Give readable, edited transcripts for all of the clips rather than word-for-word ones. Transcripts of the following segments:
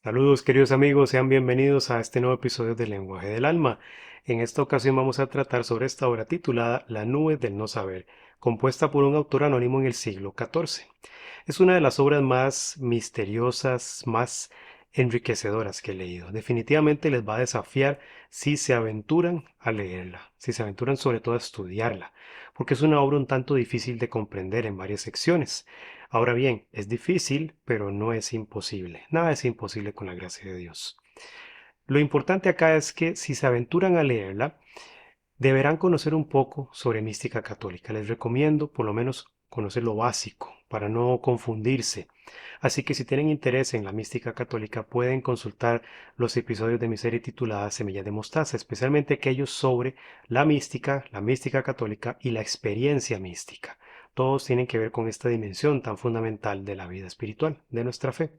Saludos queridos amigos, sean bienvenidos a este nuevo episodio del Lenguaje del Alma. En esta ocasión vamos a tratar sobre esta obra titulada La nube del no saber, compuesta por un autor anónimo en el siglo XIV. Es una de las obras más misteriosas, más enriquecedoras que he leído. Definitivamente les va a desafiar si se aventuran a leerla, si se aventuran sobre todo a estudiarla, porque es una obra un tanto difícil de comprender en varias secciones. Ahora bien, es difícil, pero no es imposible. Nada es imposible con la gracia de Dios. Lo importante acá es que si se aventuran a leerla, deberán conocer un poco sobre mística católica. Les recomiendo por lo menos conocer lo básico para no confundirse. Así que si tienen interés en la mística católica pueden consultar los episodios de mi serie titulada Semilla de Mostaza, especialmente aquellos sobre la mística católica y la experiencia mística. Todos tienen que ver con esta dimensión tan fundamental de la vida espiritual, de nuestra fe.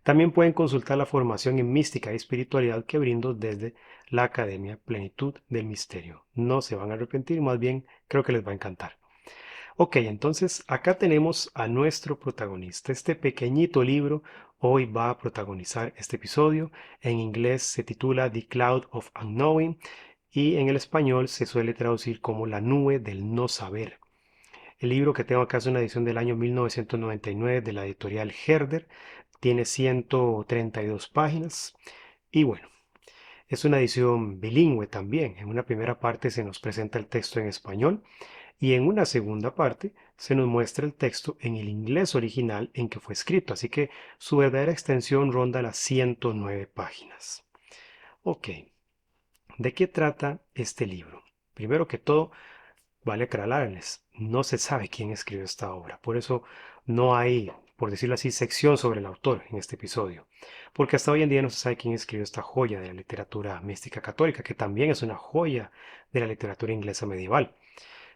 También pueden consultar la formación en mística y espiritualidad que brindo desde la Academia Plenitud del Misterio. No se van a arrepentir, más bien creo que les va a encantar. Ok, entonces acá tenemos a nuestro protagonista. Este pequeñito libro hoy va a protagonizar este episodio. En inglés se titula The Cloud of Unknowing y en el español se suele traducir como La nube del no saber. El libro que tengo acá es una edición del año 1999 de la editorial Herder. Tiene 132 páginas y bueno, es una edición bilingüe también. En una primera parte se nos presenta el texto en español y en una segunda parte se nos muestra el texto en el inglés original en que fue escrito, así que su verdadera extensión ronda las 109 páginas. Ok, ¿de qué trata este libro? Primero que todo, vale aclararles, no se sabe quién escribió esta obra, por eso no hay, por decirlo así, sección sobre el autor en este episodio, porque hasta hoy en día no se sabe quién escribió esta joya de la literatura mística católica, que también es una joya de la literatura inglesa medieval.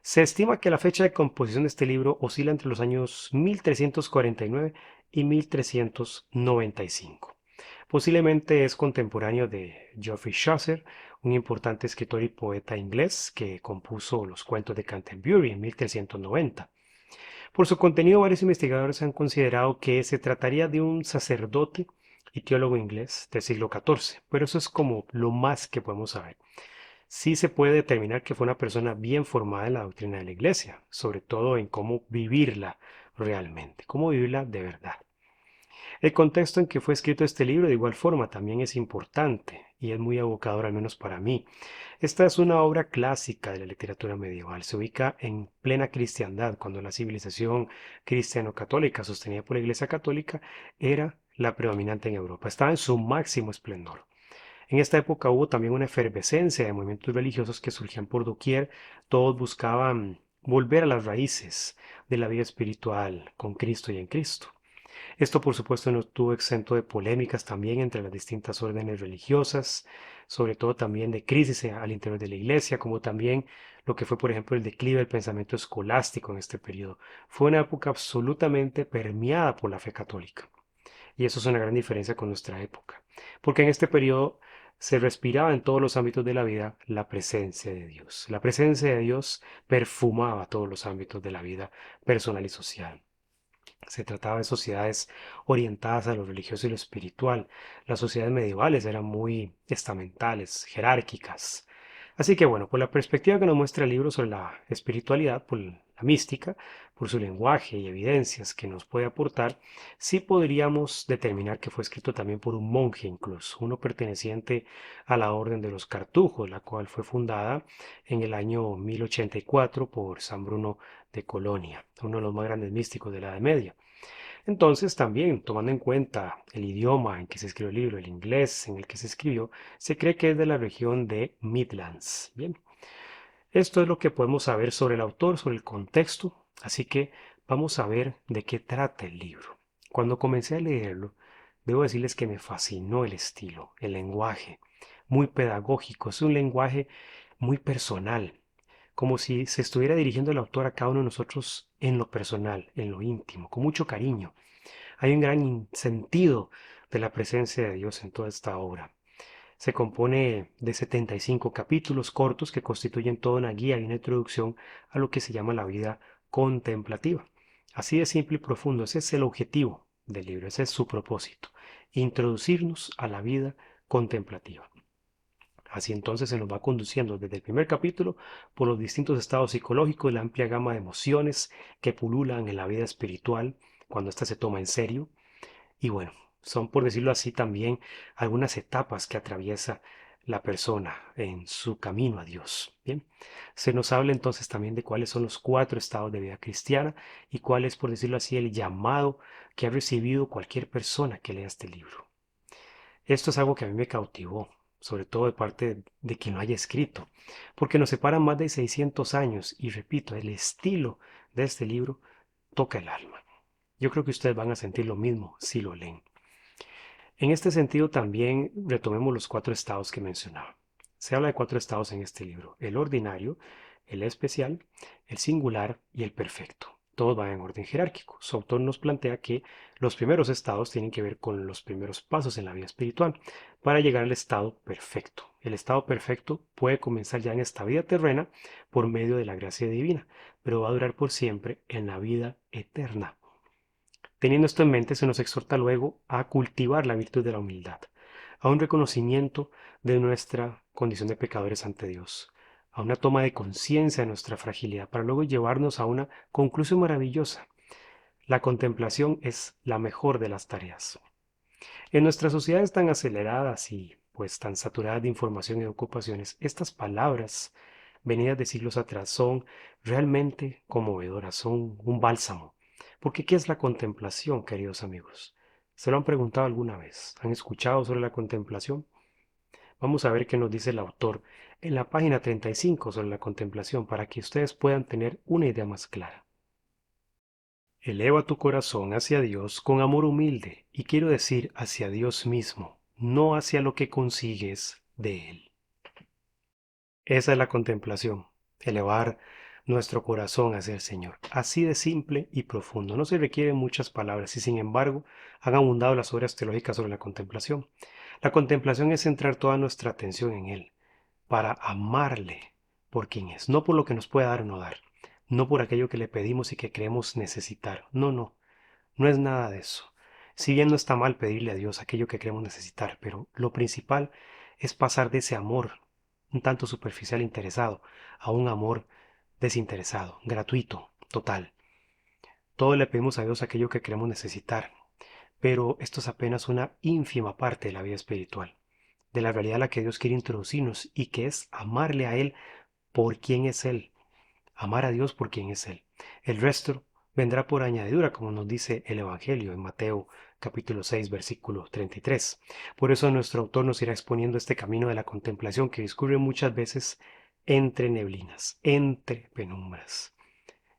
Se estima que la fecha de composición de este libro oscila entre los años 1349 y 1395. Posiblemente es contemporáneo de Geoffrey Chaucer, un importante escritor y poeta inglés que compuso los cuentos de Canterbury en 1390. Por su contenido, varios investigadores han considerado que se trataría de un sacerdote y teólogo inglés del siglo XIV, pero eso es como lo más que podemos saber. Sí se puede determinar que fue una persona bien formada en la doctrina de la iglesia, sobre todo en cómo vivirla realmente, cómo vivirla de verdad. El contexto en que fue escrito este libro de igual forma también es importante y es muy evocador al menos para mí. Esta es una obra clásica de la literatura medieval. Se ubica en plena cristiandad, cuando la civilización cristiano-católica sostenida por la Iglesia Católica era la predominante en Europa. Estaba en su máximo esplendor. En esta época hubo también una efervescencia de movimientos religiosos que surgían por doquier. Todos buscaban volver a las raíces de la vida espiritual con Cristo y en Cristo. Esto, por supuesto, no estuvo exento de polémicas también entre las distintas órdenes religiosas, sobre todo también de crisis al interior de la iglesia, como también lo que fue, por ejemplo, el declive del pensamiento escolástico en este periodo. Fue una época absolutamente permeada por la fe católica. Y eso es una gran diferencia con nuestra época, porque en este periodo se respiraba en todos los ámbitos de la vida la presencia de Dios. La presencia de Dios perfumaba todos los ámbitos de la vida personal y social. Se trataba de sociedades orientadas a lo religioso y lo espiritual. Las sociedades medievales eran muy estamentales, jerárquicas. Así que bueno, por la perspectiva que nos muestra el libro sobre la espiritualidad, por la mística, por su lenguaje y evidencias que nos puede aportar, sí podríamos determinar que fue escrito también por un monje incluso, uno perteneciente a la Orden de los Cartujos, la cual fue fundada en el año 1084 por San Bruno de Colonia, uno de los más grandes místicos de la Edad Media. Entonces, también tomando en cuenta el idioma en que se escribió el libro, el inglés en el que se escribió, se cree que es de la región de Midlands. Bien, esto es lo que podemos saber sobre el autor, sobre el contexto, así que vamos a ver de qué trata el libro. Cuando comencé a leerlo, debo decirles que me fascinó el estilo, el lenguaje, muy pedagógico, es un lenguaje muy personal, como si se estuviera dirigiendo el autor a cada uno de nosotros en lo personal, en lo íntimo, con mucho cariño. Hay un gran sentido de la presencia de Dios en toda esta obra. Se compone de 75 capítulos cortos que constituyen toda una guía y una introducción a lo que se llama la vida contemplativa. Así de simple y profundo, ese es el objetivo del libro, ese es su propósito. introducirnos a la vida contemplativa. Así entonces se nos va conduciendo desde el primer capítulo por los distintos estados psicológicos y la amplia gama de emociones que pululan en la vida espiritual cuando ésta se toma en serio. Y bueno, son por decirlo así también algunas etapas que atraviesa la persona en su camino a Dios. Bien, se nos habla entonces también de cuáles son los 4 estados de vida cristiana y cuál es, por decirlo así, el llamado que ha recibido cualquier persona que lea este libro. Esto es algo que a mí me cautivó, sobre todo de parte de quien lo haya escrito, porque nos separan más de 600 años y repito, el estilo de este libro toca el alma. Yo creo que ustedes van a sentir lo mismo si lo leen. En este sentido también retomemos los 4 estados que mencionaba. Se habla de 4 estados en este libro: el ordinario, el especial, el singular y el perfecto. Todos van en orden jerárquico. Su autor nos plantea que los primeros estados tienen que ver con los primeros pasos en la vida espiritual para llegar al estado perfecto. El estado perfecto puede comenzar ya en esta vida terrena por medio de la gracia divina, pero va a durar por siempre en la vida eterna. Teniendo esto en mente, se nos exhorta luego a cultivar la virtud de la humildad, a un reconocimiento de nuestra condición de pecadores ante Dios, a una toma de conciencia de nuestra fragilidad, para luego llevarnos a una conclusión maravillosa. La contemplación es la mejor de las tareas. En nuestras sociedades tan aceleradas y pues tan saturadas de información y de ocupaciones, estas palabras venidas de siglos atrás son realmente conmovedoras, son un bálsamo. Porque ¿qué es la contemplación, queridos amigos? ¿Se lo han preguntado alguna vez? ¿Han escuchado sobre la contemplación? Vamos a ver qué nos dice el autor en la página 35 sobre la contemplación para que ustedes puedan tener una idea más clara. Eleva tu corazón hacia Dios con amor humilde, y quiero decir hacia Dios mismo, no hacia lo que consigues de Él. Esa es la contemplación, elevar nuestro corazón hacia el Señor. Así de simple y profundo. No se requieren muchas palabras y sin embargo han abundado las obras teológicas sobre la contemplación. La contemplación es centrar toda nuestra atención en Él, para amarle por quien es, no por lo que nos puede dar o no dar, no por aquello que le pedimos y que creemos necesitar. No, no, no es nada de eso. Si bien no está mal pedirle a Dios aquello que creemos necesitar, pero lo principal es pasar de ese amor un tanto superficial e interesado a un amor desinteresado, gratuito, total. Todo le pedimos a Dios aquello que creemos necesitar, pero esto es apenas una ínfima parte de la vida espiritual, de la realidad a la que Dios quiere introducirnos y que es amarle a Él por quien es Él, amar a Dios por quien es Él. El resto vendrá por añadidura, como nos dice el Evangelio en Mateo capítulo 6, versículo 33. Por eso nuestro autor nos irá exponiendo este camino de la contemplación que discurre muchas veces entre neblinas, entre penumbras.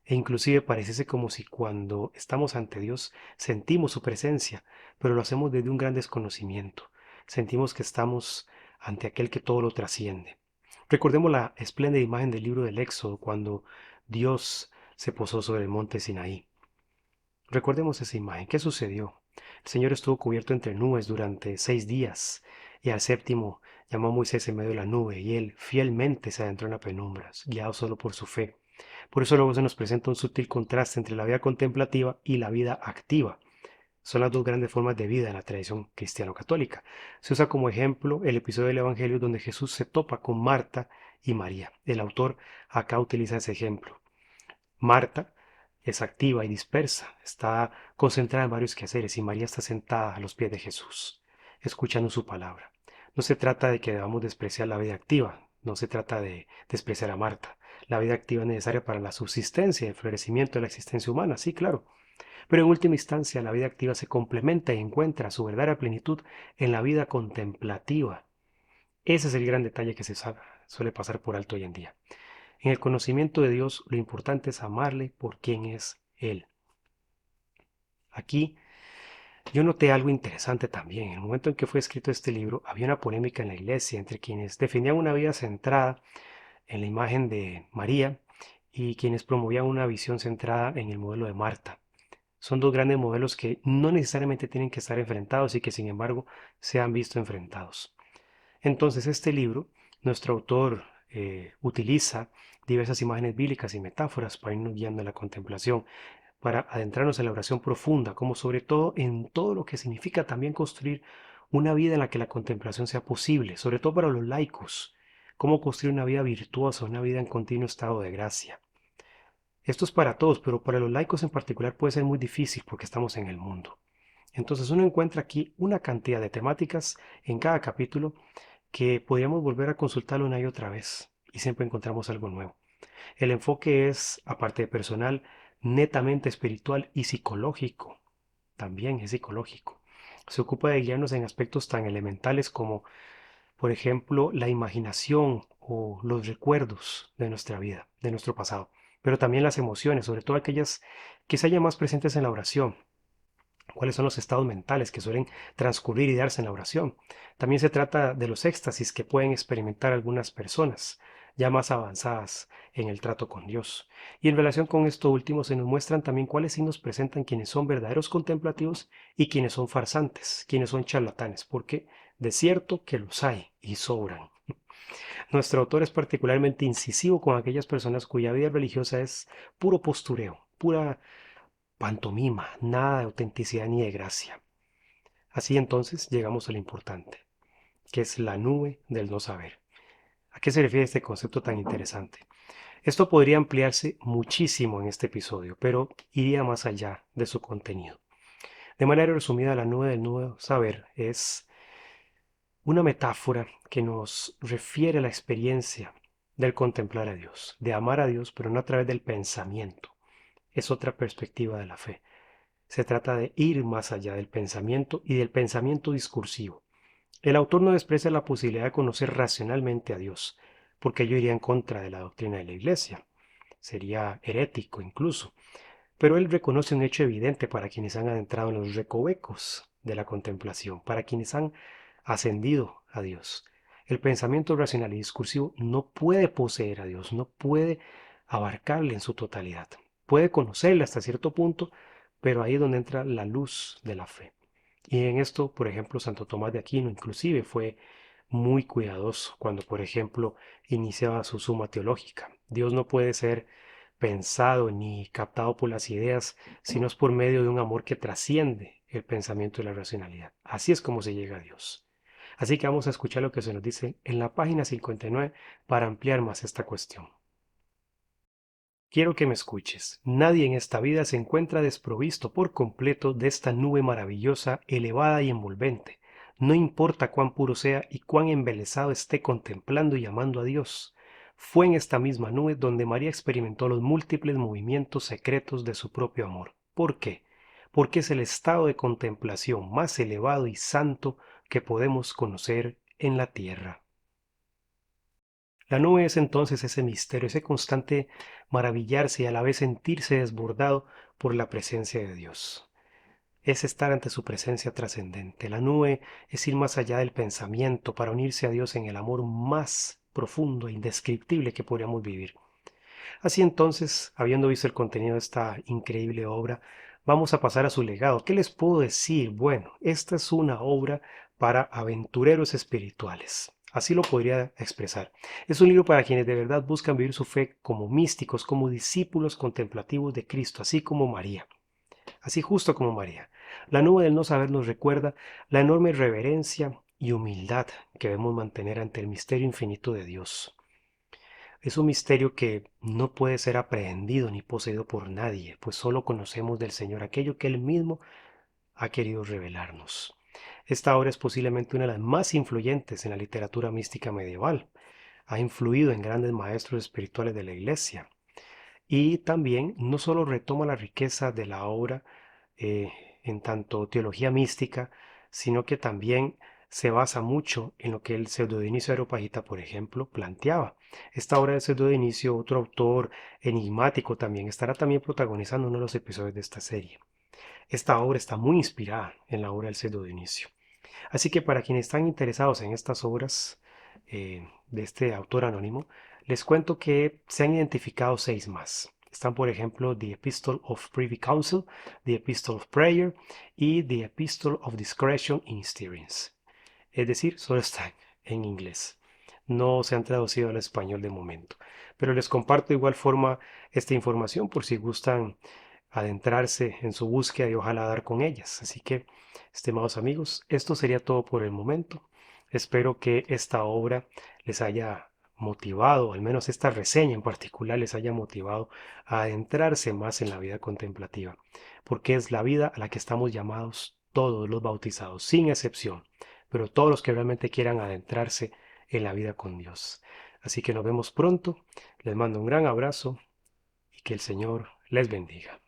E inclusive pareciese como si cuando estamos ante Dios sentimos su presencia, pero lo hacemos desde un gran desconocimiento. Sentimos que estamos ante aquel que todo lo trasciende. Recordemos la espléndida imagen del libro del Éxodo cuando Dios se posó sobre el monte Sinaí. Recordemos esa imagen. ¿Qué sucedió? El Señor estuvo cubierto entre nubes durante 6 días y al séptimo llamó a Moisés en medio de la nube y él fielmente se adentró en las penumbras, guiado solo por su fe. Por eso luego se nos presenta un sutil contraste entre la vida contemplativa y la vida activa. Son las dos grandes formas de vida en la tradición cristiano-católica. Se usa como ejemplo el episodio del Evangelio donde Jesús se topa con Marta y María. El autor acá utiliza ese ejemplo. Marta es activa y dispersa, está concentrada en varios quehaceres y María está sentada a los pies de Jesús, escuchando su palabra. No se trata de que debamos despreciar la vida activa, no se trata de despreciar a Marta. La vida activa es necesaria para la subsistencia y el florecimiento de la existencia humana, sí, claro. Pero en última instancia, la vida activa se complementa y encuentra su verdadera plenitud en la vida contemplativa. Ese es el gran detalle que suele pasar por alto hoy en día. En el conocimiento de Dios, lo importante es amarle por quien es Él. Aquí yo noté algo interesante también. En el momento en que fue escrito este libro, había una polémica en la iglesia entre quienes defendían una vida centrada en la imagen de María y quienes promovían una visión centrada en el modelo de Marta. Son dos grandes modelos que no necesariamente tienen que estar enfrentados y que sin embargo se han visto enfrentados. Entonces este libro, nuestro autor utiliza diversas imágenes bíblicas y metáforas para irnos guiando en la contemplación, para adentrarnos en la oración profunda, como sobre todo en todo lo que significa también construir una vida en la que la contemplación sea posible, sobre todo para los laicos, cómo construir una vida virtuosa, una vida en continuo estado de gracia. Esto es para todos, pero para los laicos en particular puede ser muy difícil porque estamos en el mundo. Entonces uno encuentra aquí una cantidad de temáticas en cada capítulo que podríamos volver a consultarlo una y otra vez y siempre encontramos algo nuevo. El enfoque es, aparte de personal, netamente espiritual y psicológico. También es psicológico. Se ocupa de guiarnos en aspectos tan elementales como, por ejemplo, la imaginación o los recuerdos de nuestra vida, de nuestro pasado, pero también las emociones, sobre todo aquellas que se hallan más presentes en la oración. ¿Cuáles son los estados mentales que suelen transcurrir y darse en la oración? También se trata de los éxtasis que pueden experimentar algunas personas ya más avanzadas en el trato con Dios. Y en relación con esto último se nos muestran también cuáles signos presentan quienes son verdaderos contemplativos y quienes son farsantes, quienes son charlatanes, porque de cierto que los hay y sobran. Nuestro autor es particularmente incisivo con aquellas personas cuya vida religiosa es puro postureo, pura pantomima, nada de autenticidad ni de gracia. Así entonces llegamos a lo importante, que es la nube del no saber. ¿A qué se refiere este concepto tan interesante? Esto podría ampliarse muchísimo en este episodio, pero iría más allá de su contenido. De manera resumida, la nube del no saber es una metáfora que nos refiere a la experiencia del contemplar a Dios, de amar a Dios, pero no a través del pensamiento. Es otra perspectiva de la fe. Se trata de ir más allá del pensamiento y del pensamiento discursivo. El autor no desprecia la posibilidad de conocer racionalmente a Dios, porque ello iría en contra de la doctrina de la Iglesia. Sería herético incluso. Pero él reconoce un hecho evidente para quienes han adentrado en los recovecos de la contemplación, para quienes han ascendido a Dios. El pensamiento racional y discursivo no puede poseer a Dios, no puede abarcarle en su totalidad. Puede conocerle hasta cierto punto, pero ahí es donde entra la luz de la fe. Y en esto, por ejemplo, Santo Tomás de Aquino inclusive fue muy cuidadoso cuando, por ejemplo, iniciaba su suma teológica. Dios no puede ser pensado ni captado por las ideas, sino es por medio de un amor que trasciende el pensamiento y la racionalidad. Así es como se llega a Dios. Así que vamos a escuchar lo que se nos dice en la página 59 para ampliar más esta cuestión. Quiero que me escuches. Nadie en esta vida se encuentra desprovisto por completo de esta nube maravillosa, elevada y envolvente. No importa cuán puro sea y cuán embelesado esté contemplando y amando a Dios. Fue en esta misma nube donde María experimentó los múltiples movimientos secretos de su propio amor. ¿Por qué? Porque es el estado de contemplación más elevado y santo que podemos conocer en la tierra. La nube es entonces ese misterio, ese constante maravillarse y a la vez sentirse desbordado por la presencia de Dios. Es estar ante su presencia trascendente. La nube es ir más allá del pensamiento para unirse a Dios en el amor más profundo e indescriptible que podríamos vivir. Así entonces, habiendo visto el contenido de esta increíble obra, vamos a pasar a su legado. ¿Qué les puedo decir? Bueno, esta es una obra para aventureros espirituales. Así lo podría expresar. Es un libro para quienes de verdad buscan vivir su fe como místicos, como discípulos contemplativos de Cristo, así como María. Así justo como María. La nube del no saber nos recuerda la enorme reverencia y humildad que debemos mantener ante el misterio infinito de Dios. Es un misterio que no puede ser aprehendido ni poseído por nadie, pues solo conocemos del Señor aquello que Él mismo ha querido revelarnos. Esta obra es posiblemente una de las más influyentes en la literatura mística medieval. Ha influido en grandes maestros espirituales de la Iglesia. Y también no solo retoma la riqueza de la obra eh, en tanto teología mística, sino que también se basa mucho en lo que el pseudo Dionisio Areopagita, por ejemplo, planteaba. Esta obra del pseudo Dionisio, otro autor enigmático también, estará también protagonizando uno de los episodios de esta serie. Esta obra está muy inspirada en la obra del pseudo Dionisio. Así que para quienes están interesados en estas obras de este autor anónimo, les cuento que se han identificado 6 más. Están, por ejemplo, The Epistle of Privy Council, The Epistle of Prayer y The Epistle of Discretion in Mysterians. Es decir, solo están en inglés. No se han traducido al español de momento. Pero les comparto de igual forma esta información por si gustan adentrarse en su búsqueda y ojalá dar con ellas. Así que, estimados amigos, esto sería todo por el momento. Espero que esta obra les haya motivado, al menos esta reseña en particular les haya motivado a adentrarse más en la vida contemplativa, porque es la vida a la que estamos llamados todos los bautizados, sin excepción, pero todos los que realmente quieran adentrarse en la vida con Dios. Así que nos vemos pronto, les mando un gran abrazo y que el Señor les bendiga.